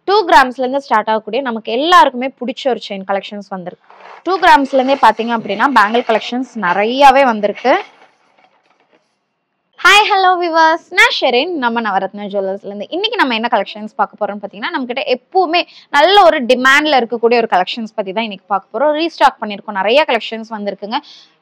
2 கிராம்ஸ்ல இருந்து ஸ்டார்ட் ஆகக்கூடிய நமக்கு எல்லாருக்குமே பிடிச்ச ஒரு செயின் கலெக்ஷன்ஸ் வந்திருக்கு. 2 கிராம்ஸ்ல இருந்தே பாத்தீங்க அப்படின்னா பேங்கிள் கலெக்ஷன்ஸ் நிறையவே வந்திருக்கு. ஹாய் ஹலோ விவர்ஸ், நான் ஷெரின், நம்ம நவரத்னா ஜுவல்லர்ஸ்லேருந்து. இன்னைக்கு நம்ம என்ன கலெக்ஷன்ஸ் பார்க்க போறோம்னு பார்த்தீங்கன்னா, நம்மகிட்ட எப்பவுமே நல்ல ஒரு டிமாண்ட்ல இருக்கக்கூடிய ஒரு கலெக்ஷன்ஸ் பத்தி தான் இன்னைக்கு பார்க்க போறோம். ரீஸ்டாக் பண்ணியிருக்கோம், நிறைய கலெக்ஷன்ஸ் வந்திருக்குங்க.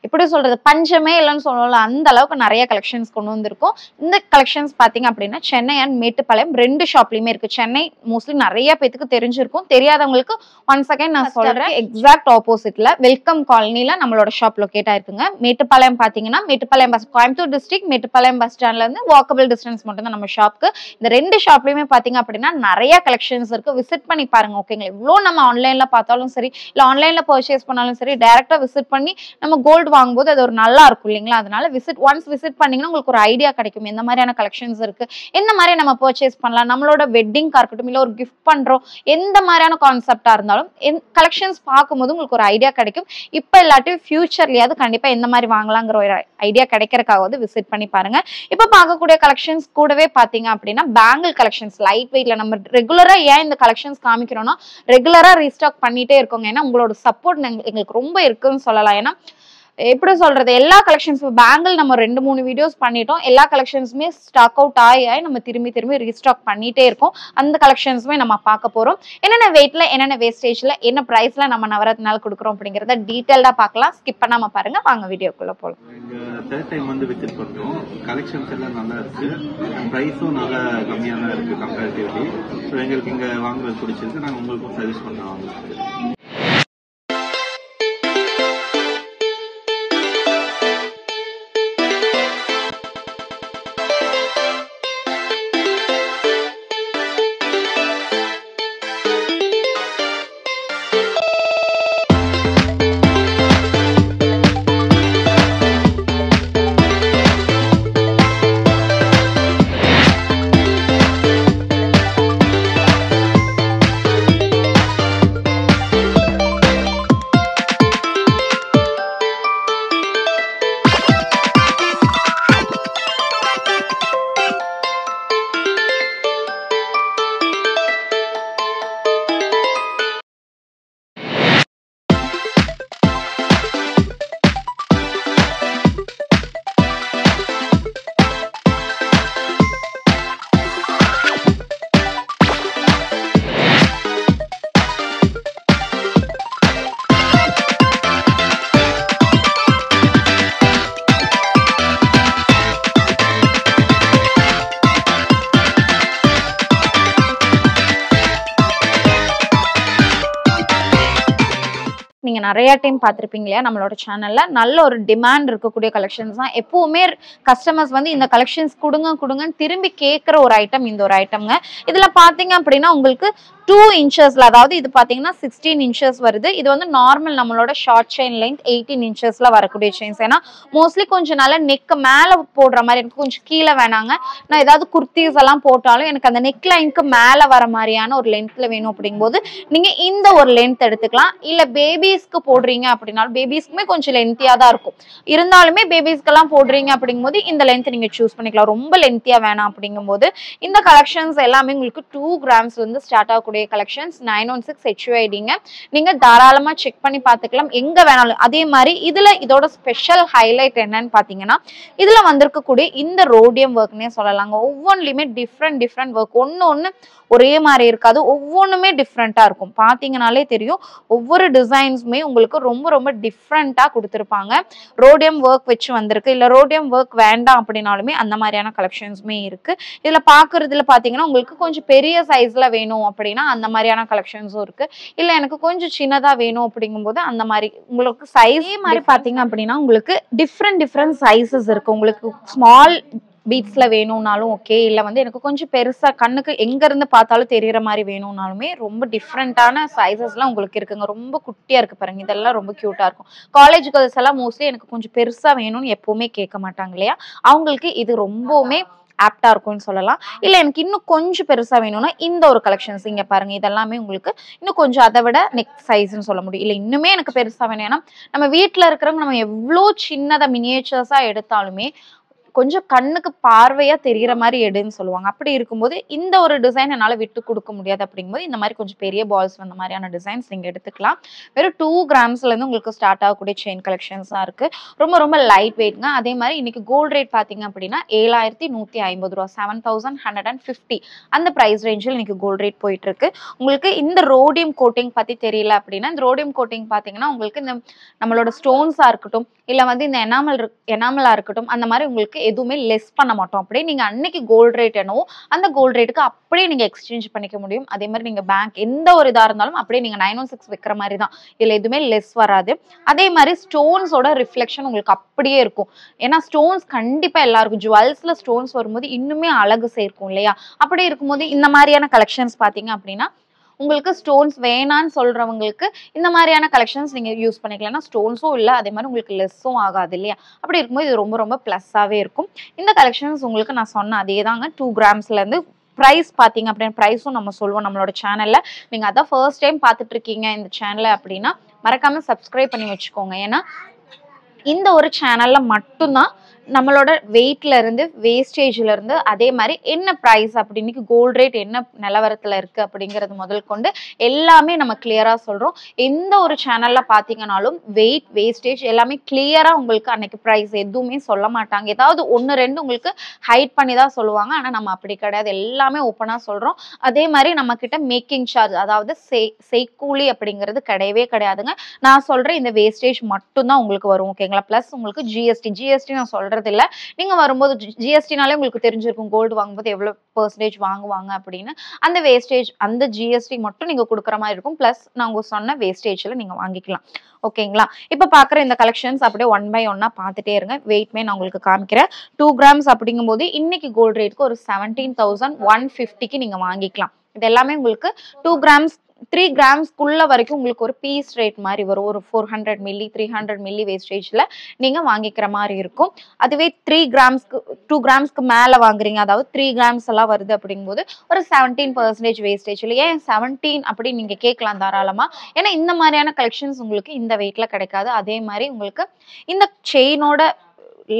எப்படி சொல்றது, பஞ்சமே இல்லைன்னு சொல்லல, அந்த அளவுக்கு நிறைய கலெக்ஷன்ஸ் கொண்டு வந்திருக்கோம். இந்த கலெக்ஷன்ஸ் பார்த்தீங்க அப்படின்னா சென்னை அண்ட் மேட்டுப்பாளையம் 2 ஷாப்லையுமே இருக்கு. சென்னை மோஸ்ட்லி நிறைய பேத்துக்கு தெரிஞ்சிருக்கும், தெரியாதவங்களுக்கு ஒன் செகண்ட் நான் சொல்றேன். எக்ஸாக்ட் ஆப்போசிட்ல வெல்கம் காலனில நம்மளோட ஷாப் லொகேட் ஆயிருக்குங்க. மேட்டுப்பாளையம் பார்த்தீங்கன்னா Mettupalayam bus, Coimbatore district Mettupalayam bus ஸ்டாண்ட்ல இருந்து வாக்கபிள் டிஸ்டன்ஸ் மட்டும் தான் நம்ம ஷாப்க்கு. இந்த 2 ஷாப்லயுமே பாத்தீங்க அப்படின்னா நிறைய கலெக்ஷன்ஸ் இருக்கு. விசிட் பண்ணி பாருங்க. ஓகேங்களா, இவ்வளோ நம்ம ஆன்லைன்ல பார்த்தாலும் சரி, இல்ல ஆன்லைன்ல பர்ச்சேஸ் பண்ணாலும் சரி, டைரக்டா விசிட் பண்ணி நம்ம கோல்டு வாங்கும்போது அது ஒரு நல்லா இருக்கும் இல்லைங்களா. அதனால ஒன்ஸ் விசிட் பண்ணீங்கன்னா உங்களுக்கு ஒரு ஐடியா கிடைக்கும் எந்த மாதிரியான கலெக்ஷன்ஸ் இருக்கு, எந்த மாதிரி நம்ம பர்ச்சேஸ் பண்ணலாம். நம்மளோட வெட்டிங்காக இருக்கட்டும், இல்ல ஒரு கிஃப்ட் பண்றோம், எந்த மாதிரியான கான்செப்டா இருந்தாலும் கலெக்ஷன்ஸ் பார்க்கும்போது உங்களுக்கு ஒரு ஐடியா கிடைக்கும். இப்ப இல்லாட்டி ஃபியூச்சர்லயாவது கண்டிப்பா எந்த மாதிரி வாங்கலாங்கிற ஒரு ஐடியா கிடைக்கிறதுக்காவது விசிட் பண்ணி பாருங்க. இப்ப பார்க்கக்கூடிய கலெக்ஷன்ஸ் கூடவே பாத்தீங்க அப்படின்னா பேங்கிள் கலெக்ஷன்ஸ் லைட் வெயிட்ல நம்ம ரெகுலரா ஏன் இந்த கலெக்ஷன்ஸ் காமிக்கிறோம்னா, ரெகுலரா ரீஸ்டாக் பண்ணிட்டே இருக்கோங்க. ஏன்னா உங்களோட சப்போர்ட் எங்களுக்கு ரொம்ப இருக்குன்னு சொல்லலாம். ஏன்னா எப்படி சொல்றது, எல்லா கலெக்ஷன்ஸ் பேங்கிள் நம்ம 2-3 வீடியோஸ் பண்ணிட்டோம். எல்லா கலெக்ஷன்ஸுமே ஸ்டாக் அவுட் ஆகி நம்ம திரும்பி ரீஸ்டாக் பண்ணிட்டே இருக்கோம். அந்த கலெக்ஷன்ஸுமே நம்ம பார்க்க போறோம். என்னென்ன வெயிட்ல, என்னென்ன வேஸ்டேஜ்ல, என்ன பிரைஸ்ல நம்ம நவரத்னால கொடுக்குறோம் அப்படிங்கறத டீடைல்டா பார்க்கலாம். ஸ்கிப் பண்ணாம பாருங்க. வாங்க வீடியோக்குள்ள போலாம். தேர்ட் டைம் வந்து விசிட் பண்றோம். கலெக்ஷன்ஸ் எல்லாம் நல்லா இருக்கு, பிரைஸும் நல்லா கம்மியா தான் இருக்கு கம்பேரிட்டிவ்லி. ஸோ எங்களுக்கு இங்க வாங்குறது பிடிச்சிருக்கு. நாங்கள் உங்களுக்கும் சஜஸ்ட் பண்றோம். நீங்க நிறைய டைம் பார்த்திருப்பீங்க இல்லையா, நம்மளோட சேனல்ல நல்ல ஒரு டிமாண்ட் இருக்கக்கூடிய கலெக்ஷன்ஸ் தான். எப்பவுமே கஸ்டமர்ஸ் வந்து இந்த கலெக்ஷன்ஸ் கொடுங்கன்னு திரும்பி கேட்கிற ஒரு ஐட்டம் இந்த ஒரு ஐட்டம்ங்க. இதுல பாத்தீங்க அப்படின்னா உங்களுக்கு 2 இன்ச்சஸ்ல, அதாவது இது பாத்தீங்கன்னா 16 இன்ச்சஸ் வருது. இது வந்து நார்மல் நம்மளோட ஷார்ட் செயின் லென்த் 18 இன்ச்சஸ்ல வரக்கூடிய செயின்ஸ். ஏன்னா மோஸ்ட்லி கொஞ்சம் நல்ல நெக் மேல போடுற மாதிரி எனக்கு கொஞ்சம் கீழே வேணாங்க. நான் ஏதாவது குர்த்திஸ் எல்லாம் போட்டாலும் எனக்கு அந்த நெக் லைனுக்கு மேல வர மாதிரியான ஒரு லென்த்ல வேணும். அப்படிங்கும்போது நீங்க இந்த ஒரு லென்த் எடுத்துக்கலாம். இல்ல பேபிஸ்க்கு போடுறீங்க அப்படின்னாலும், பேபிஸ்க்குமே கொஞ்சம் லென்த்தியா தான் இருக்கும், இருந்தாலுமே பேபிஸ்க்கு எல்லாம் போடுறீங்க அப்படிங்கும்போது இந்த லென்த் நீங்க சூஸ் பண்ணிக்கலாம். ரொம்ப லென்த்தியா வேணாம் அப்படிங்கும்போது இந்த கலெக்ஷன்ஸ் எல்லாமே உங்களுக்கு 2 கிராம்ஸ்ல இருந்து ஸ்டார்ட் ஆகக்கூடிய கலெக்ஷன்ஸ் 916 HUIDங்க. நீங்க தாராளமா செக் பண்ணி பார்த்துக்கலாம் எங்க வேணாலும். அதே மாதிரி இதோட ஸ்பெஷல் ஹைலைட் என்னன்னு பாத்தீங்கன்னா, இதுல வந்திருக்கக்கூடிய இந்த ரோடியம் ஒர்க்னே சொல்லலாங்க. ஒவ்வொன்றுலயுமே டிஃப்ரெண்ட் ஒர்க், ஒன்னு ஒரே மாதிரி இருக்காது, ஒவ்வொன்றுமே டிஃப்ரெண்டா இருக்கும். பாத்தீங்கன்னாலே தெரியும், ஒவ்வொரு டிசைன்ஸுமே உங்களுக்கு ரொம்ப டிஃப்ரெண்டா கொடுத்துருப்பாங்க. ரோடியம் ஒர்க் வச்சு வந்திருக்கு, இல்ல ரோடியம் ஒர்க் வேண்டாம் அப்படின்னாலுமே அந்த மாதிரியான கலெக்ஷன்ஸுமே இருக்கு. இதுல பாக்குறதுல பாத்தீங்கன்னா உங்களுக்கு கொஞ்சம் பெரிய சைஸ்ல வேணும் அப்படின்னா அந்த மாதிரியான கலெக்ஷன்ஸும் இருக்கு. இல்ல எனக்கு கொஞ்சம் சின்னதா வேணும் அப்படிங்கும்போது அந்த மாதிரி உங்களுக்கு சைஸ் மாதிரி பாத்தீங்க அப்படின்னா உங்களுக்கு டிஃப்ரெண்ட் சைஸஸ் இருக்கு. உங்களுக்கு ஸ்மால் பீட்ஸ்ல வேணும்னாலும் ஓகே, இல்ல வந்து எனக்கு கொஞ்சம் பெருசா கண்ணுக்கு எங்க இருந்து பார்த்தாலும் தெரியற மாதிரி வேணும்னாலுமே ரொம்ப டிஃப்ரெண்டான சைஸஸ்லாம் உங்களுக்கு இருக்குங்க. ரொம்ப குட்டியா இருக்கு பாருங்க, இதெல்லாம் ரொம்ப கியூட்டா இருக்கும். காலேஜ் கேர்ள்ஸ் எல்லாம் மோஸ்ட்லி எனக்கு கொஞ்சம் பெருசா வேணும்னு எப்பவுமே கேட்க மாட்டாங்க இல்லையா, அவங்களுக்கு இது ரொம்பவுமே ஆப்டா இருக்கும்னு சொல்லலாம். இல்ல எனக்கு இன்னும் கொஞ்சம் பெருசா வேணும்னா இந்த ஒரு கலெக்ஷன்ஸ் இங்க பாருங்க, இதெல்லாமே உங்களுக்கு இன்னும் கொஞ்சம் அதை விட நெக் சைஸ்ன்னு சொல்ல முடியும். இல்ல இன்னுமே எனக்கு பெருசா வேணும், ஏன்னா நம்ம வீட்டுல இருக்கிறவங்க நம்ம எவ்வளவு சின்னதா மினியேச்சர்ஸா எடுத்தாலுமே கொஞ்சம் கண்ணுக்கு பார்வையா தெரிகிற மாதிரி எடுன்னு சொல்லுவாங்க. அப்படி இருக்கும்போது இந்த ஒரு டிசைன் என்னால விட்டு கொடுக்க முடியாது அப்படிங்கும்போது இந்த மாதிரி கொஞ்சம் பெரிய பால்ஸ் வந்த மாதிரியான டிசைன்ஸ் நீங்க எடுத்துக்கலாம். வெறும் 2 கிராம்ஸ்ல இருந்து உங்களுக்கு ஸ்டார்ட் ஆகக்கூடிய செயின் கலெக்ஷன்ஸ் தான் இருக்கு. ரொம்ப ரொம்ப லைட் வெயிட்ங்க. அதே மாதிரி இன்னைக்கு கோல்ட் ரேட் பாத்தீங்க அப்படின்னா 7150 ரூபா, 7150 அந்த பிரைஸ் ரேஞ்சில் இன்னைக்கு கோல்ட் ரேட் போயிட்டு இருக்கு. உங்களுக்கு இந்த ரோடியம் கோட்டிங் பத்தி தெரியல அப்படின்னா இந்த ரோடியம் கோட்டிங் பாத்தீங்கன்னா உங்களுக்கு இந்த நம்மளோட ஸ்டோன்ஸா இருக்கட்டும் இல்ல வந்து இந்த எனாமலா இருக்கட்டும் அந்த மாதிரி உங்களுக்கு எதுவுமே லெஸ் பண்ண மாட்டோம். அப்படியே நீங்க அன்னைக்கு கோல்ட் ரேட் என்னவோ அந்த கோல்ட் ரேட்டுக்கு அப்படியே நீங்க எக்ஸ்சேஞ்ச் பண்ணிக்க முடியும். அதே மாதிரி நீங்க பேங்க் எந்த ஒரு இதா இருந்தாலும் அப்படியே நீங்க 916 வைக்கிற மாதிரி தான். இதுல எதுவுமே லெஸ் வராது. அதே மாதிரி ஸ்டோன்ஸோட ரிஃப்ளெக்ஷன் உங்களுக்கு அப்படியே இருக்கும். ஏன்னா ஸ்டோன்ஸ் கண்டிப்பா எல்லாருக்கும் ஜுவல்ஸ்ல ஸ்டோன்ஸ் வரும்போது இன்னுமே அழகு சேர்க்கும் இல்லையா? அப்படி இருக்கும்போது இந்த மாதிரியான கலெக்ஷன்ஸ் பாத்தீங்க அப்படின்னா உங்களுக்கு ஸ்டோன்ஸ் வேணான்னு சொல்றவங்களுக்கு இந்த மாதிரியான கலெக்ஷன்ஸ் நீங்க யூஸ் பண்ணிக்கலாம். ஏன்னா ஸ்டோன்ஸும் இல்லை, அதே மாதிரி உங்களுக்கு லெஸ்ஸும் ஆகாது இல்லையா? அப்படி இருக்கும்போது இது ரொம்ப ரொம்ப ப்ளஸ்ஸாவே இருக்கும். இந்த கலெக்ஷன்ஸ் உங்களுக்கு நான் சொன்ன அதே தாங்க 2 கிராம்ஸ்ல இருந்து. ப்ரைஸ் பாத்தீங்க அப்படின்னா ப்ரைஸும் நம்ம சொல்லுவோம் நம்மளோட சேனல்ல. நீங்க அதான் ஃபர்ஸ்ட் டைம் பார்த்துட்டு இருக்கீங்க இந்த சேனலை அப்படின்னா மறக்காம சப்ஸ்கிரைப் பண்ணி வச்சுக்கோங்க. ஏன்னா இந்த ஒரு சேனல்ல மட்டும்தான் நம்மளோட வெயிட்ல இருந்து வேஸ்டேஜ்ல இருந்து அதே மாதிரி என்ன பிரைஸ் அப்படி இன்னைக்கு கோல்ட் ரேட் என்ன நிலவரத்துல இருக்கு அப்படிங்கிறது முதல் கொண்டு எல்லாமே நம்ம கிளியரா சொல்றோம். எந்த ஒரு சேனல்ல பாத்தீங்கன்னாலும் வெயிட் வேஸ்டேஜ் எல்லாமே கிளியரா உங்களுக்கு அன்னைக்கு பிரைஸ் எதுவுமே சொல்ல மாட்டாங்க. ஏதாவது 1-2 உங்களுக்கு ஹைட் பண்ணி தான் சொல்லுவாங்க. ஆனா நம்ம அப்படி கிடையாது, எல்லாமே ஓப்பனா சொல்றோம். அதே மாதிரி நம்ம கிட்ட மேக்கிங் சார்ஜ் அதாவது செய்கூலி அப்படிங்கிறது கிடையவே கிடையாதுங்க. நான் சொல்றேன் இந்த வேஸ்டேஜ் மட்டும் தான் உங்களுக்கு வரும். ஓகேங்களா? பிளஸ் உங்களுக்கு ஜிஎஸ்டி நான் சொல்றேன் இல்ல, நீங்க வரும்போது ஜிஎஸ்டினாலே உங்களுக்கு தெரிஞ்சிருக்கும் கோல்டு வாங்கும்போது எவ்வளவு பெர்சன்டேஜ் வாங்குவாங்க அப்படின்னு. அந்த வேஸ்டேஜ் அந்த ஜிஎஸ்டி மட்டும் நீங்க கொடுக்குற மாதிரி இருக்கும். பிளஸ் நாங்க சொன்ன வேஸ்டேஜ்ல நீங்க வாங்கிக்கலாம். ஓகேங்களா? இப்ப பாக்குற இந்த கலெக்ஷன்ஸ் அப்படியே 1 by 1 பார்த்துட்டே இருங்க. வெயிட்மே நான் உங்களுக்கு காமிக்கிறேன். 2 கிராம்ஸ் அப்படிங்கும் போது இன்னைக்கு கோல்ட் ரேட்க்கு ஒரு 17,150க்கு நீங்க வாங்கிக்கலாம். இது எல்லாமே உங்களுக்கு 2 கிராம்ஸ் 3 கிராம்ஸ்க்குள்ள வரைக்கும் உங்களுக்கு ஒரு பீஸ் ரேட் மாதிரி வரும். ஒரு 400 மில்லி 300 மில்லி வேஸ்டேஜ்ல நீங்க வாங்கிக்கிற மாதிரி இருக்கும். அதுவே 3 கிராம்ஸ்க்கு 2 கிராம்ஸ்க்கு மேல வாங்குறீங்க, அதாவது 3 கிராம்ஸ் எல்லாம் வருது அப்படிங்கும்போது ஒரு 17% வேஸ்டேஜ். இல்லை ஏன் 17 அப்படி நீங்க கேட்கலாம் தாராளமா. ஏன்னா இந்த மாதிரியான கலெக்ஷன்ஸ் உங்களுக்கு இந்த வெயிட்ல கிடைக்காது. அதே மாதிரி உங்களுக்கு இந்த செயினோட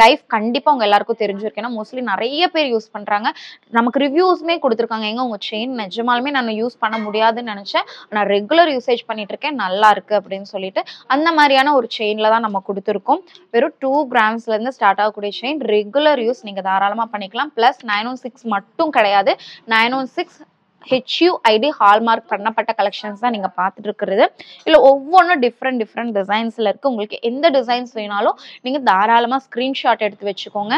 லைஃப் கண்டிப்பா உங்க எல்லாருக்கும் தெரிஞ்சிருக்கு. ஏன்னா மோஸ்ட்லி நிறைய பேர் யூஸ் பண்றாங்க. நமக்கு ரிவ்யூஸ்மே கொடுத்துருக்காங்க. எங்க உங்க செயின் நிஜமாலுமே நான் யூஸ் பண்ண முடியாதுன்னு நினைச்சேன், நான் ரெகுலர் யூசேஜ் பண்ணிட்டு இருக்கேன், நல்லா இருக்கு அப்படின்னு சொல்லிட்டு அந்த மாதிரியான ஒரு செயின்ல தான் நம்ம கொடுத்துருக்கோம். வெறும் 2 கிராம்ஸ்ல இருந்து ஸ்டார்ட் ஆகக்கூடிய செயின் ரெகுலர் யூஸ் நீங்க தாராளமா பண்ணிக்கலாம். பிளஸ் 916 மட்டும் கிடையாது, 916 HUID ஹால்மார்க் பண்ணப்பட்ட கலெக்ஷன்ஸ் தான் நீங்க பார்த்துட்டு இருக்கிறது. இல்ல ஒவ்வொன்றும் டிஃப்ரெண்ட் டிசைன்ஸ்ல இருக்கு. உங்களுக்கு எந்த டிசைன்ஸ் வேணாலும் நீங்க தாராளமா ஸ்கிரீன்ஷாட் எடுத்து வச்சுக்கோங்க.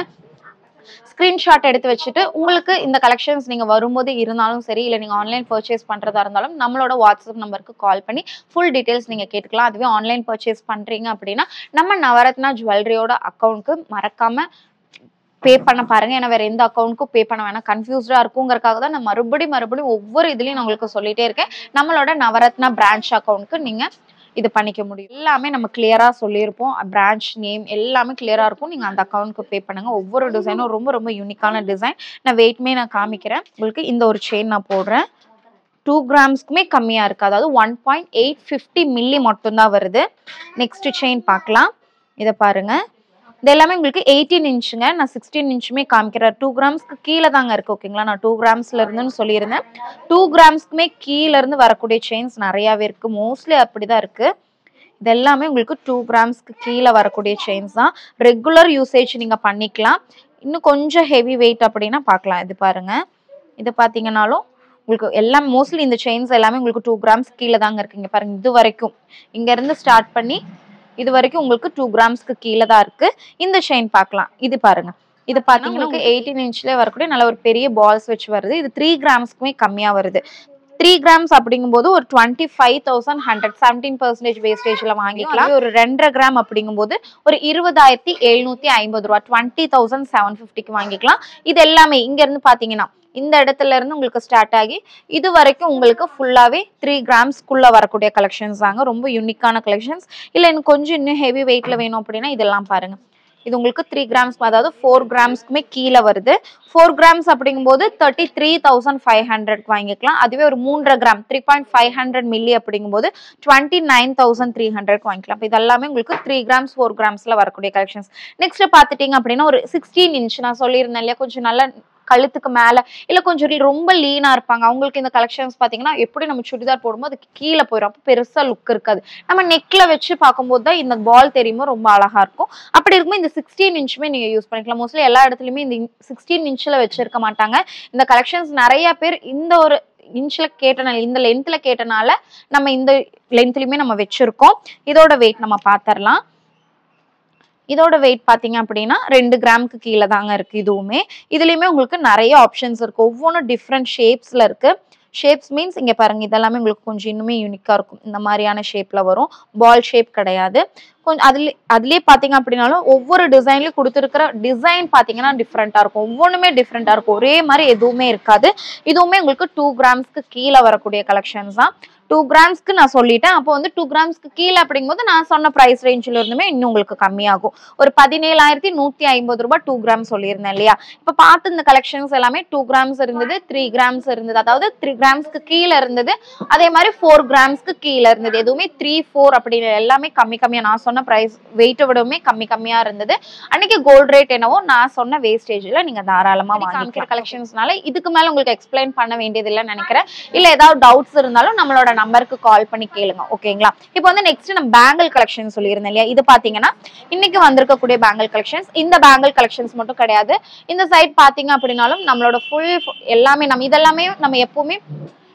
ஸ்கிரீன்ஷாட் எடுத்து வச்சுட்டு உங்களுக்கு இந்த கலெக்ஷன்ஸ் நீங்க வரும்போது இருந்தாலும் சரி, இல்லை நீங்க ஆன்லைன் பர்ச்சேஸ் பண்றதா இருந்தாலும் நம்மளோட வாட்ஸ்அப் நம்பருக்கு கால் பண்ணி ஃபுல் டீடைல்ஸ் நீங்க கேட்டுக்கலாம். அதுவே ஆன்லைன் பர்ச்சேஸ் பண்றீங்க அப்படின்னா நம்ம நவரத்னா ஜுவல்லரியோட அக்கௌண்ட்க்கு மறக்காம பே பண்ண பாருங்க. ஏன்னா வேற எந்த அக்கௌண்ட்க்கும் பே பண்ண வேணாம், கன்ஃபியூஸ்டா இருக்குங்கிறதுக்காக தான் நான் மறுபடியும் ஒவ்வொரு இதுலயும் நான் உங்களுக்கு சொல்லிட்டே இருக்கேன். நம்மளோட நவரத்னா பிரான்ச் அக்கௌண்ட்க்கு நீங்க இது பண்ணிக்க முடியும். எல்லாமே நம்ம கிளியரா சொல்லியிருப்போம். பிரான்ச் நேம் எல்லாமே கிளியரா இருக்கும். நீங்க அந்த அக்கௌண்ட்க்கு பே பண்ணுங்க. ஒவ்வொரு டிசைனும் ரொம்ப ரொம்ப யூனிக்கான டிசைன். நான் வெயிட்மே நான் காமிக்கிறேன் உங்களுக்கு. இந்த ஒரு செயின் நான் போடுறேன். 2 கிராம்ஸ்க்குமே கம்மியா இருக்கு, அதாவது 1.850 மில்லி மட்டும்தான் வருது. நெக்ஸ்ட் செயின் பார்க்கலாம். இதை பாருங்க, இது எல்லாமே உங்களுக்கு 18 இன்ச்சுங்க. நான் 16 இன்ச்சுமே காமிக்கிறேன். 2 கிராம்ஸ்க்கு கீழே தாங்க இருக்கு. ஓகேங்களா? நான் 2 கிராம்ஸ்ல இருந்துன்னு சொல்லியிருந்தேன். 2 கிராம்ஸ்க்குமே கீழே இருந்து வரக்கூடிய செயின்ஸ் நிறையாவே இருக்கு. மோஸ்ட்லி அப்படிதான் இருக்கு. இது எல்லாமே உங்களுக்கு 2 கிராம்ஸ்க்கு கீழே வரக்கூடிய செயின்ஸ் தான். ரெகுலர் யூசேஜ் நீங்க பண்ணிக்கலாம். இன்னும் கொஞ்சம் ஹெவி வெயிட் அப்படின்னா பார்க்கலாம். இது பாருங்க, இது பார்த்தீங்கன்னாலும் உங்களுக்கு எல்லாம் மோஸ்ட்லி இந்த செயின்ஸ் எல்லாமே உங்களுக்கு 2 கிராம்ஸ் கீழே தாங்க இருக்கு. இங்க பாருங்க, இது வரைக்கும் இங்க இருந்து ஸ்டார்ட் பண்ணி இது வரைக்கும் உங்களுக்கு 2 கிராம்ஸ்க்கு கீழே தான் இருக்கு. இந்த செயின் பார்க்கலாம். இது பாருங்க, இது பாத்தீங்கன்னா 18 இன்ச்ல வரக்கூடிய நல்ல ஒரு பெரிய பால்ஸ் வச்சு வருது. இது 3 கிராம்ஸ்க்குமே கம்மியா வருது. 3 கிராம்ஸ் அப்படிங்கும்போது ஒரு 25,100 17% வேஸ்டேஜ்ல வாங்கிக்கலாம். ஒரு 2.5 கிராம் அப்படிங்கும்போது ஒரு 20,750 ரூபா 20,750க்கு வாங்கிக்கலாம். இது எல்லாமே இங்க இருந்து பாத்தீங்கன்னா இந்த இடத்துல இருந்து உங்களுக்கு ஸ்டார்ட் ஆகி இது வரைக்கும் உங்களுக்கு ஃபுல்லாவே 3 கிராம்ஸ்க்குள்ள வரக்கூடிய கலெக்ஷன்ஸ் தாங்க. ரொம்ப யூனிக்கான கலெக்ஷன்ஸ். இல்ல இன்னும் கொஞ்சம் இன்னும் ஹெவி வெயிட்ல வேணும் அப்படின்னா இதெல்லாம் பாருங்க. இது உங்களுக்கு 3 கிராம்ஸ், அதாவது 4 கிராம்ஸ்க்குமே கீழே வருது. 4 கிராம்ஸ் அப்படிங்கும்போது 33,500 வாங்கிக்கலாம். அதுவே ஒரு 3.5 கிராம் 3.500 மில்லி அப்படிங்கும்போது 29,300 வாங்கிக்கலாம். இது எல்லாமே உங்களுக்கு 3 கிராம்ஸ் 4 கிராம்ஸ்ல வரக்கூடிய கலெக்ஷன்ஸ். நெக்ஸ்ட் பாத்துட்டீங்க அப்படின்னா ஒரு 16 இன்ச் நான் சொல்லியிருந்தேன் இல்லையா, கொஞ்சம் நல்ல கழுத்துக்கு மேல இல்ல கொஞ்சம் ரொம்ப லீனா இருப்பாங்க, அவங்களுக்கு இந்த கலெக்ஷன்ஸ் பாத்தீங்கன்னா எப்படி நம்ம சுடிதார் போடும்போது அதுக்கு கீழே போயிடும், அப்ப பெருசா லுக் இருக்காது. நம்ம நெக்ல வச்சு பார்க்கும்போது தான் இந்த பால் தெரியுமோ ரொம்ப அழகா இருக்கும். அப்படி இருக்கும்போது இந்த 16 இன்ச்சுமே நீங்க யூஸ் பண்ணிக்கலாம். மோஸ்ட்லி எல்லா இடத்துலயுமே இந்த 16 இன்ச்ல வச்சிருக்க மாட்டாங்க. இந்த கலெக்ஷன்ஸ் நிறைய பேர் இந்த ஒரு இன்ச்ல கேட்டனால, இந்த லென்த்ல கேட்டனால நம்ம இந்த லென்த்லயுமே நம்ம வச்சிருக்கோம். இதோட வெயிட் நம்ம பாத்திரலாம். இதோட வெயிட் பாத்தீங்க அப்படின்னா 2 கிராமுக்கு கீழே தாங்க இருக்கு. இதுவுமே இதுலயுமே உங்களுக்கு நிறைய ஆப்ஷன்ஸ் இருக்கு, ஒவ்வொன்றும் டிஃப்ரெண்ட் ஷேப்ஸ்ல இருக்கு. ஷேப்ஸ் மீன்ஸ் இங்க பாருங்க, இதெல்லாமே உங்களுக்கு கொஞ்சம் இன்னுமே யூனிக்கா இருக்கும். இந்த மாதிரியான ஷேப்ல வரும், பால் ஷேப் கிடையாது. கொஞ்சம் அதுலயே பாத்தீங்க அப்படின்னாலும் ஒவ்வொரு டிசைன்லயும் கொடுத்துருக்கிற டிசைன் பாத்தீங்கன்னா டிஃப்ரெண்டா இருக்கும், ஒவ்வொன்றுமே டிஃப்ரெண்டா இருக்கும், ஒரே மாதிரி எதுவுமே இருக்காது. இதுவுமே உங்களுக்கு 2 கிராம்ஸ்க்கு கீழே வரக்கூடிய கலெக்ஷன்ஸ் தான். 2 கிராம்ஸ்க்கு நான் சொல்லிட்டேன். அப்போ வந்து 2 கிராம்ஸ்க்கு கீழே அப்படிங்கும்போது நான் சொன்ன பிரைஸ் ரேஞ்சில் இருந்துமே இன்னும் உங்களுக்கு கம்மியாகும். ஒரு 17,150 ரூபாய் 2 கிராம் சொல்லியிருந்தேன் இல்லையா. இப்போ பார்த்து இந்த கலெக்ஷன்ஸ் எல்லாமே 2 கிராம்ஸ் இருந்தது, 3 கிராம்ஸ் இருந்தது, அதாவது 3 கிராம்ஸ்க்கு கீழே இருந்தது, அதே மாதிரி 4 கிராம்ஸ்க்கு கீழே இருந்தது. எதுவுமே 3, 4 அப்படின்னு எல்லாமே கம்மியா நான் சொன்ன பிரைஸ் வெயிட்டை விடவுமே கம்மியா இருந்தது. அன்னைக்கு கோல்ட் ரேட் என்னவோ நான் சொன்ன வேஸ்டேஜ்ல நீங்க தாராளமா வாங்கிக்கிற கலெக்ஷன்ஸ்னால இதுக்கு மேல உங்களுக்கு எக்ஸ்பிளைன் பண்ண வேண்டியது இல்லைன்னு நினைக்கிறேன். இல்ல ஏதாவது டவுட்ஸ் இருந்தாலும் நம்மளோட நம்பருக்கு கால் பண்ணி கேளுங்க, ஓகேங்களா. இப்போ வந்து நெக்ஸ்ட் நம்ம பேங்கிள் கலெக்ஷன் சொல்லியிருந்தேன் இல்லையா. இது பாத்தீங்கன்னா இன்னைக்கு வந்திருக்கக்கூடிய பேங்கிள் கலெக்ஷன்ஸ். இந்த பேங்கிள் கலெக்ஷன்ஸ் மட்டும் கிடையாது, இந்த சைட் பாத்தீங்க அப்படின்னாலும் நம்மளோட ஃபுல் எல்லாமே இதெல்லாமே நம்ம எப்பவுமே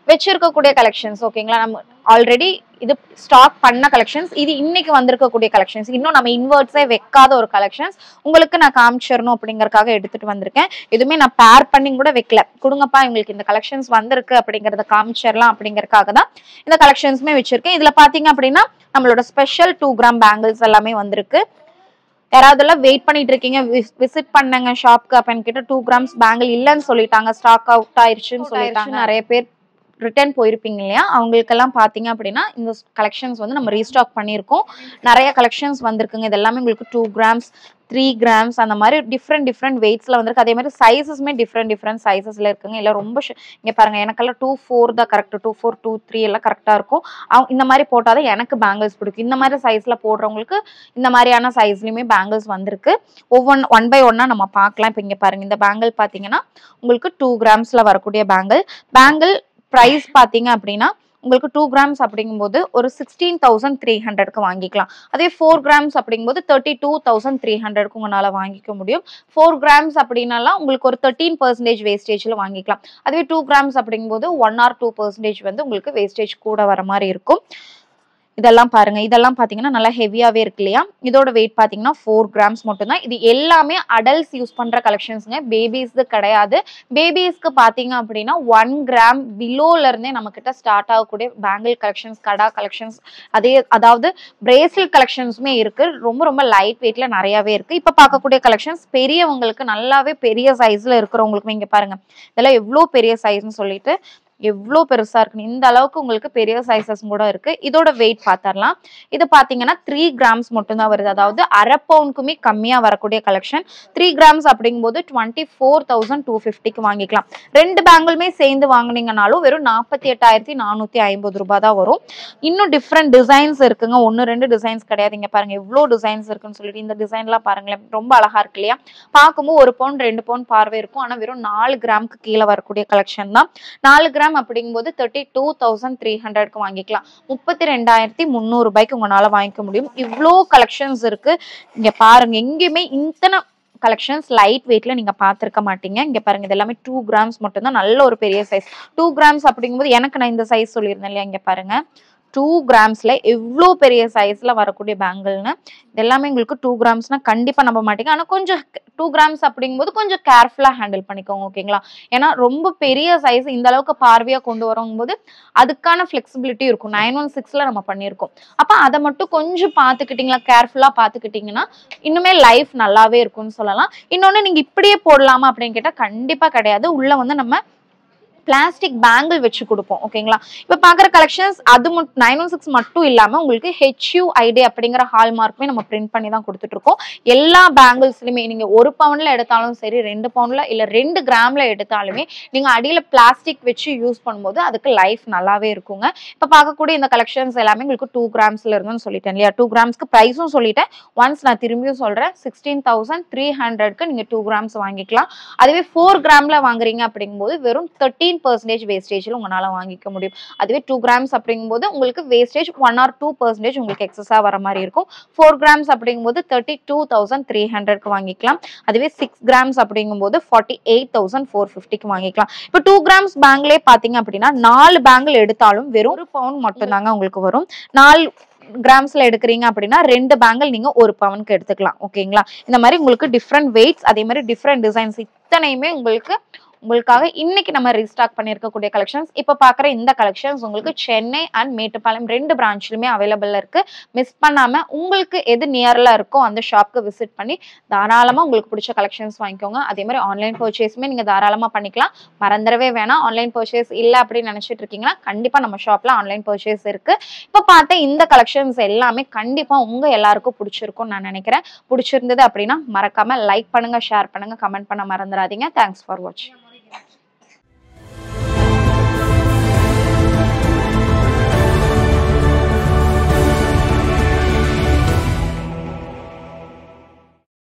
வச்சிருக்கக்கூடிய கலெக்ஷன்ஸ், ஓகேங்களா. நம்ம ஆல்ரெடி இது ஸ்டாக் பண்ண கலெக்ஷன்ஸ், இது இன்னைக்கு வந்திருக்கக்கூடிய கலெக்ஷன்ஸ், இன்னும் நம்ம இன்வெர்ட்ஸே வைக்காத ஒரு கலெக்ஷன்ஸ் உங்களுக்கு நான் காமிச்சிடணும் அப்படிங்கறதுக்காக எடுத்துட்டு வந்திருக்கேன். எதுவுமே நான் பேர் பண்ணி கூட வைக்கல, கொடுங்கப்பா உங்களுக்கு இந்த கலெக்ஷன்ஸ் வந்திருக்கு அப்படிங்கறத காமிச்சிடலாம் அப்படிங்கறதுக்காக தான் இந்த கலெக்ஷன்ஸுமே வச்சிருக்கேன். இதுல பாத்தீங்க அப்படின்னா நம்மளோட ஸ்பெஷல் 2 கிராம் பேங்கிள்ஸ் எல்லாமே வந்திருக்கு. யாராவது எல்லாம் வெயிட் பண்ணிட்டு இருக்கீங்க, விசிட் பண்ணுங்க ஷாப்க்கு அப்படின்னு கேட்டு 2 கிராம்ஸ் பேங்கிள் இல்லைன்னு சொல்லிட்டாங்க, ஸ்டாக் அவுட் ஆயிடுச்சுன்னு சொல்லிட்டாங்க. நிறைய பேர் ரிட்டர்ன் போயிருப்பீங்க இல்லையா, அவங்களுக்கெல்லாம் பாத்தீங்க அப்படின்னா இந்த கலெக்ஷன்ஸ் வந்து நம்ம ரீஸ்டாக் பண்ணியிருக்கோம். நிறைய கலெக்ஷன்ஸ் வந்திருக்குங்க. இது எல்லாமே உங்களுக்கு 2 கிராம்ஸ் 3 கிராம்ஸ் அந்த மாதிரி டிஃப்ரெண்ட் வெயிட்ஸ்ல வந்திருக்கு. அதே மாதிரி சைஸஸ்மே டிஃப்ரெண்ட் சைஸஸ்ல இருக்குங்க. இல்லை ரொம்ப இங்க பாருங்க, எனக்கெல்லாம் 2-4 தான் கரெக்ட், 2-4 2-3 எல்லாம் கரெக்டா இருக்கும். இந்த மாதிரி போட்டாதான் எனக்கு பேங்கிள்ஸ் பிடிக்கும். இந்த மாதிரி சைஸ்ல போடுறவங்களுக்கு இந்த மாதிரியான சைஸ்லயுமே பேங்கிள்ஸ் வந்திருக்கு. ஒன் பை ஒன்னா நம்ம பார்க்கலாம். இப்போ இங்க பாருங்க, இந்த பேங்கிள் பாத்தீங்கன்னா உங்களுக்கு 2 கிராம்ஸ்ல வரக்கூடிய பேங்கிள் பிரைஸ் பாத்தீங்க அப்படின்னா உங்களுக்கு 2 கிராம்ஸ் அப்படிங்கும்போது ஒரு 16,300க்கு வாங்கிக்கலாம். அதே 4 கிராம்ஸ் அப்படிங்கும்போது 32,300க்கு உங்களால வாங்கிக்க முடியும். 4 கிராம்ஸ் அப்படின்னாலாம் உங்களுக்கு ஒரு 13% வேஸ்டேஜ்ல வாங்கிக்கலாம். அதுவே 2 கிராம்ஸ் அப்படிங்கும்போது 1 or 2% வந்து உங்களுக்கு வேஸ்டேஜ் கூட வர மாதிரி இருக்கும். இதெல்லாம் பாருங்க, இதெல்லாம் பாத்தீங்கன்னா நல்லா ஹெவியாவே இருக்கு இல்லையா. இதோட வெயிட் பாத்தீங்கன்னா 4 கிராம்ஸ் மட்டும் தான். இது எல்லாமே அடல்ட்ஸ் யூஸ் பண்ற கலெக்ஷன்ஸ்ங்க, பேபிஸ்க்கு கிடையாது. பேபிஸ்க்கு பாத்தீங்க அப்படின்னா 1 கிராம் பிலோல இருந்தே நம்ம கிட்ட ஸ்டார்ட் ஆகக்கூடிய பேங்கிள் கலெக்ஷன்ஸ், கடா கலெக்ஷன்ஸ், அதாவது பிரேஸ்லெட் கலெக்ஷன்ஸுமே இருக்கு. ரொம்ப லைட் வெயிட்ல நிறையவே இருக்கு. இப்ப பார்க்கக்கூடிய கலெக்ஷன்ஸ் பெரியவங்களுக்கு நல்லாவே பெரிய சைஸ்ல இருக்கிறவங்களுக்கு இங்க பாருங்க, இதெல்லாம் எவ்வளவு பெரிய சைஸ்ன்னு சொல்லிட்டு எவ்வளோ பெருசா இருக்கு. இந்த அளவுக்கு உங்களுக்கு பெரிய சைசஸ் கூட இருக்கு. இதோட வெயிட் பாத்திரலாம். இது பாத்தீங்கன்னா 3 கிராம்ஸ் மட்டும் தான் வருது, அதாவது அரை பவுனுக்குமே கம்மியா வரக்கூடிய கலெக்ஷன். 3 கிராம்ஸ் அப்படிங்கும்போது 24,250க்கு வாங்கிக்கலாம். 2 பேங்கிளுமே சேர்ந்து வாங்கினீங்கனாலும் வெறும் 48,450 ரூபாய் தான் வரும். இன்னும் டிஃப்ரெண்ட் டிசைன்ஸ் இருக்குங்க, 1-2 டிசைன்ஸ் கிடையாது. இங்க பாருங்க எவ்வளோ டிசைன்ஸ் இருக்குன்னு சொல்லிட்டு. இந்த டிசைன்லாம் பாருங்களேன், ரொம்ப அழகா இருக்கு இல்லையா. பார்க்கும்போது 1 பவுன் 2 பவுன் பார்வை இருக்கும். ஆனா வெறும் 4 கிராமுக்கு கீழே வரக்கூடிய கலெக்ஷன் தான். 4 கிராம் அப்படிங்கும்போது 32,300க்கு வாங்கிக்கலாம். 32,300 ரூபாய்க்கு உங்களால வாங்கிக்க முடியும். இவ்வளோ கலெக்ஷன்ஸ் இருக்கு. இங்க பாருங்க, எங்கேயுமே இத்தனை கலெக்ஷன்ஸ் லைட் வெயிட்ல நீங்க பாத்திருக்க மாட்டீங்க. இங்க பாருங்க, இது எல்லாமே 2 கிராம்ஸ் மட்டும் தான், நல்ல ஒரு பெரிய சைஸ். 2 கிராம்ஸ் அப்படிங்கும்போது எனக்கு நான் இந்த சைஸ் சொல்லியிருந்தேன் இல்லையா. இங்க பாருங்க 2 கிராம்ஸ்ல எவ்வளோ பெரிய சைஸ்ல வரக்கூடிய பேங்கிள்னு. இது எல்லாமே உங்களுக்கு 2 கிராம்ஸ்னா கண்டிப்பா நம்ப மாட்டீங்க. ஆனா கொஞ்சம் 2 கிராம்ஸ் அப்படிங்கும்போது கொஞ்சம் கேர்ஃபுல்லா ஹேண்டில் பண்ணிக்கோங்க, ஓகேங்களா. ஏன்னா ரொம்ப பெரிய சைஸ் இந்த அளவுக்கு பார்வையா கொண்டு வரும்போது அதுக்கான ஃபிளெக்சிபிலிட்டி இருக்கும். 916ல நம்ம பண்ணியிருக்கோம். அப்ப அதை மட்டும் கொஞ்சம் பாத்துக்கிட்டீங்களா, கேர்ஃபுல்லா பாத்துக்கிட்டீங்கன்னா இன்னுமே லைஃப் நல்லாவே இருக்கும்னு சொல்லலாம். இன்னொன்னு, நீங்க இப்படியே போடலாமா அப்படின்னு கேட்டா கண்டிப்பா கிடையாது. உள்ள வந்து நம்ம பிளாஸ்டிக் பேங்கிள் வச்சு கொடுப்போம். ஓகேங்களா, இப்ப பாக்குற கலெக்ஷன்ஸ் அது 916 மட்டும் இல்லாம உங்களுக்கு HUID அப்படிங்கிற ஹால்மார்க்குமே நம்ம பிரிண்ட் பண்ணி தான் கொடுத்துட்டு இருக்கோம். எல்லா பேங்கிள்ஸ்லயுமே நீங்க 1 பவுன்ல எடுத்தாலும் சரி, 2 பவுன்ல இல்ல 2 கிராம்ல எடுத்தாலுமே நீங்க அடியில பிளாஸ்டிக் வச்சு யூஸ் பண்ணும்போது அதுக்கு லைஃப் நல்லாவே இருக்குங்க. இப்ப பார்க்கக்கூடிய இந்த கலெக்ஷன்ஸ் எல்லாமே உங்களுக்கு 2 கிராம்ஸ்ல இருந்துன்னு சொல்லிட்டேன் இல்லையா. 2 கிராம்ஸ்க்கு பிரைஸும் சொல்லிட்டேன். ஒன்ஸ் நான் திரும்பியும் சொல்றேன், 16,300க்கு நீங்க 2 கிராம்ஸ் வாங்கிக்கலாம். அதுவே 4 கிராம்ல வாங்குறீங்க அப்படிங்கும்போது வெறும் 13% வேஸ்டேஜ்ல உங்களால வாங்கிக்க முடியும். அதுவே 2 கிராம்ஸ் அப்படிங்கும்போது உங்களுக்கு வேஸ்டேஜ் 1 or 2% உங்களுக்கு எக்ஸஸா வர மாதிரி இருக்கும். 4 கிராம்ஸ் அப்படிங்கும்போது 32,300க்கு வாங்கிக்கலாம். அதுவே 6 கிராம்ஸ் அப்படிங்கும்போது 48,450க்கு வாங்கிக்கலாம். இப்போ 2 கிராம்ஸ் பேங்கிலே பாத்தீங்க அப்படின்னா 4 பேங்கிள் எடுத்தாலும் வெறும் 1 பவுன் மட்டும் தாங்க உங்களுக்கு வரும். 4 கிராம்ஸ்ல எடுக்கிறீங்க அப்படின்னா 2 பேங்கிள் நீங்க 1 பவுனுக்கு எடுத்துக்கலாம். ஓகேங்களா, இந்த மாதிரி உங்களுக்கு டிஃப்ரெண்ட் வெயிட்ஸ், அதே மாதிரி டிஃப்ரெண்ட் டிசைன்ஸ் இத்தனையுமே உங்களுக்காக இன்னைக்கு நம்ம ரீஸ்டாக் பண்ணிருக்கக்கூடிய கலெக்ஷன்ஸ். இப்ப பாக்குற இந்த கலெக்ஷன்ஸ் உங்களுக்கு சென்னை அண்ட் மேட்டுப்பாளையம் 2 பிரான்ச்லயுமே அவைலபிள் இருக்கு. மிஸ் பண்ணாம உங்களுக்கு எது நியர்ல இருக்கோ அந்த ஷாப்க்கு விசிட் பண்ணி தாராளமா உங்களுக்கு பிடிச்ச கலெக்ஷன்ஸ் வாங்கிக்கோங்க. அதே மாதிரி ஆன்லைன் பர்ச்சேஸுமே நீங்க தாராளமா பண்ணிக்கலாம். மறந்துடவே வேணாம், ஆன்லைன் பர்ச்சேஸ் இல்ல அப்படின்னு நினைச்சிட்டு இருக்கீங்கன்னா கண்டிப்பா நம்ம ஷாப்ல ஆன்லைன் பர்ச்சேஸ் இருக்கு. இப்ப பார்த்த இந்த கலெக்ஷன்ஸ் எல்லாமே கண்டிப்பா உங்க எல்லாருக்கும் பிடிச்சிருக்கும்னு நான் நினைக்கிறேன். பிடிச்சிருந்தது அப்படின்னா மறக்காம லைக் பண்ணுங்க, ஷேர் பண்ணுங்க, கமெண்ட் பண்ண மறந்துடாதீங்க. தேங்க்ஸ் ஃபார் வாட்சிங்.